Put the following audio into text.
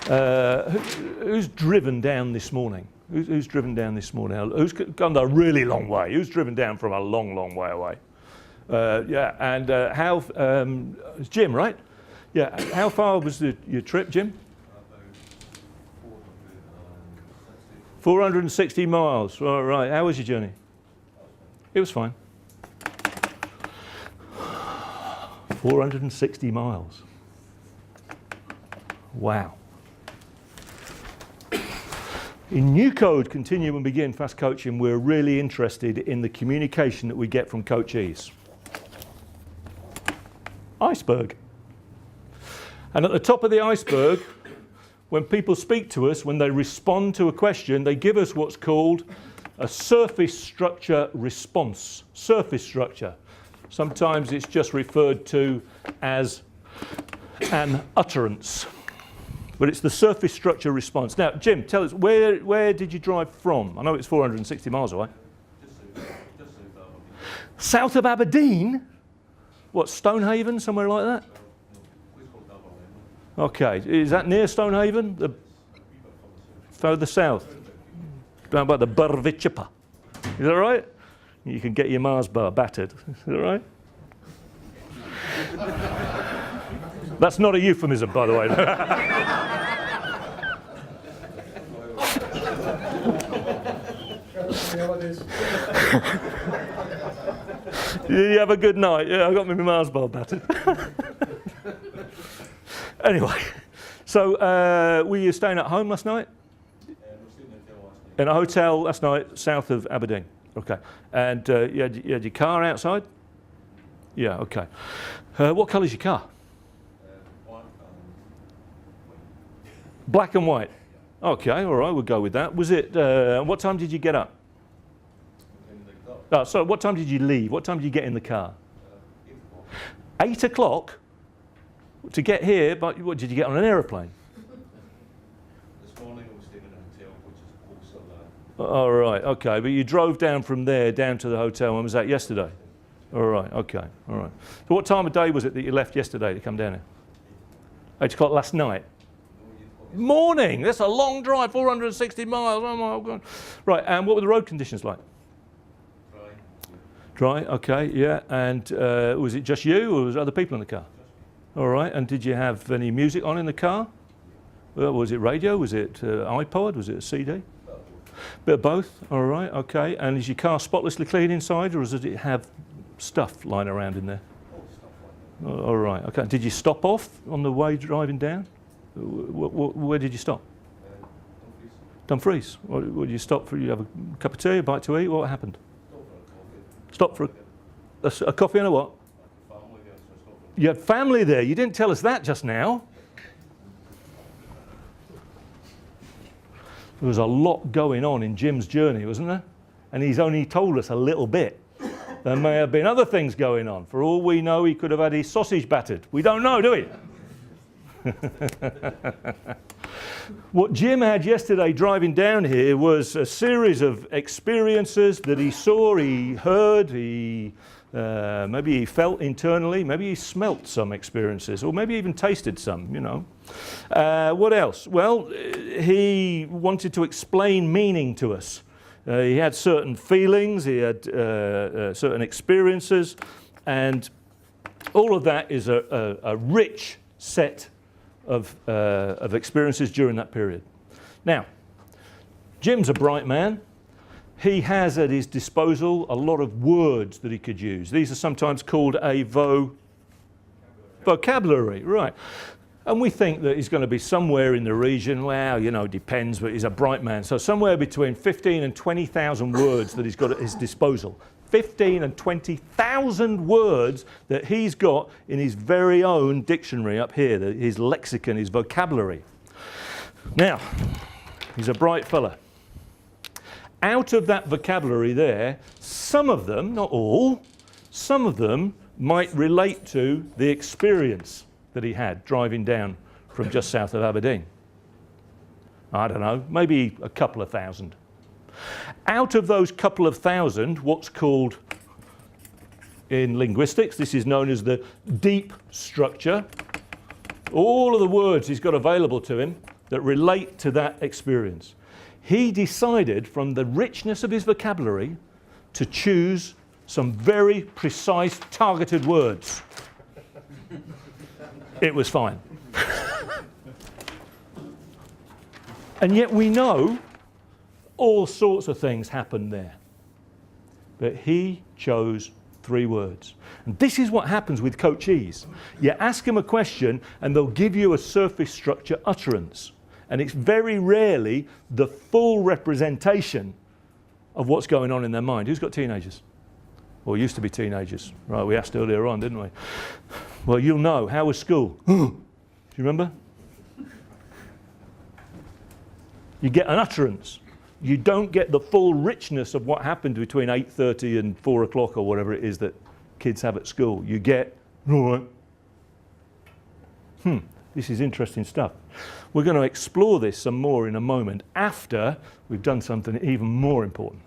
Who's driven down this morning? Who's driven down this morning? Who's gone a really long way? Who's driven down from a long, long way away? Yeah, and how? It's Jim, right? Yeah. How far was your trip, Jim? 460 miles. Right. How was your journey? It was fine. 460 miles. Wow. In New Code, Continue and Begin Fast Coaching, we're really interested in the communication that we get from coachees. Iceberg. And at the top of the iceberg, when people speak to us, when they respond to a question, they give us what's called a surface structure response. Surface structure. Sometimes it's just referred to as an utterance. But it's the surface structure response. Now, Jim, tell us, where did you drive from? I know it's 460 miles away. Just south of Aberdeen? What, Stonehaven, somewhere like that? Okay, is that near Stonehaven? Further south? Down by the Barvichippa. Is that right? You can get your Mars bar battered. Is that right? That's not a euphemism, by the way. You have a good night. Yeah, I got my Mars bar battered. Anyway, so were you staying at home last night? In a hotel last night, south of Aberdeen. Okay. And you had your car outside? Yeah, okay. What colour's your car? Black and white. Okay, all right, we'll go with that. Was it, what time did you get up? Oh, so what time did you leave? What time did you get in the car? 8 o'clock? To get here, but what, did you get on an aeroplane? This morning I was staying in a hotel, which is also All right, okay, but you drove down from there down to the hotel. When was that, yesterday? All right, okay, all right. So what time of day was it that you left yesterday to come down here? 8 o'clock last night? Morning! That's a long drive, 460 miles. Oh my God. Right, and what were the road conditions like? Dry, okay, yeah. And was it just you or was there other people in the car? All right, and did you have any music on in the car? Was it radio? Was it iPod? Was it a CD? Bit of both, all right, okay. And is your car spotlessly clean inside, or does it have stuff lying around in there? All right, okay. Did you stop off on the way driving down? Where did you stop? Dumfries. What did you stop for? You have a cup of tea, a bite to eat? What happened? Stop for a coffee and a what? You had family there. You didn't tell us that just now. There was a lot going on in Jim's journey, wasn't there? And he's only told us a little bit. There may have been other things going on. For all we know, he could have had his sausage battered. We don't know, do we? What Jim had yesterday driving down here was a series of experiences that he saw, he heard, maybe he felt internally, maybe he smelt some experiences, or maybe even tasted some, you know. What else? Well, he wanted to explain meaning to us. He had certain feelings, he had certain experiences, and all of that is a rich set of experiences during that period. Now, Jim's a bright man. He has at his disposal a lot of words that he could use. These are sometimes called a vocabulary, right? And we think that he's going to be somewhere in the region, well, you know, depends, but he's a bright man. So somewhere between 15 and 20,000 words that he's got at his disposal. 15 and 20,000 words that he's got in his very own dictionary up here, his lexicon, his vocabulary. Now, he's a bright fella. Out of that vocabulary there, some of them, not all, some of them might relate to the experience that he had driving down from just south of Aberdeen. I don't know, maybe a couple of thousand. Out of those couple of thousand, what's called in linguistics, this is known as the deep structure. All of the words he's got available to him, that relate to that experience. He decided from the richness of his vocabulary to choose some very precise, targeted words. It was fine. And yet we know all sorts of things happened there. But he chose 3 words. And this is what happens with coachees. You ask them a question and they'll give you a surface structure utterance. And it's very rarely the full representation of what's going on in their mind. Who's got teenagers? Or used to be teenagers. Right, we asked earlier on, didn't we? Well, you'll know. How was school? Do you remember? You get an utterance. You don't get the full richness of what happened between 8:30 and 4 o'clock or whatever it is that kids have at school. You get, all right. This is interesting stuff. We're going to explore this some more in a moment after we've done something even more important.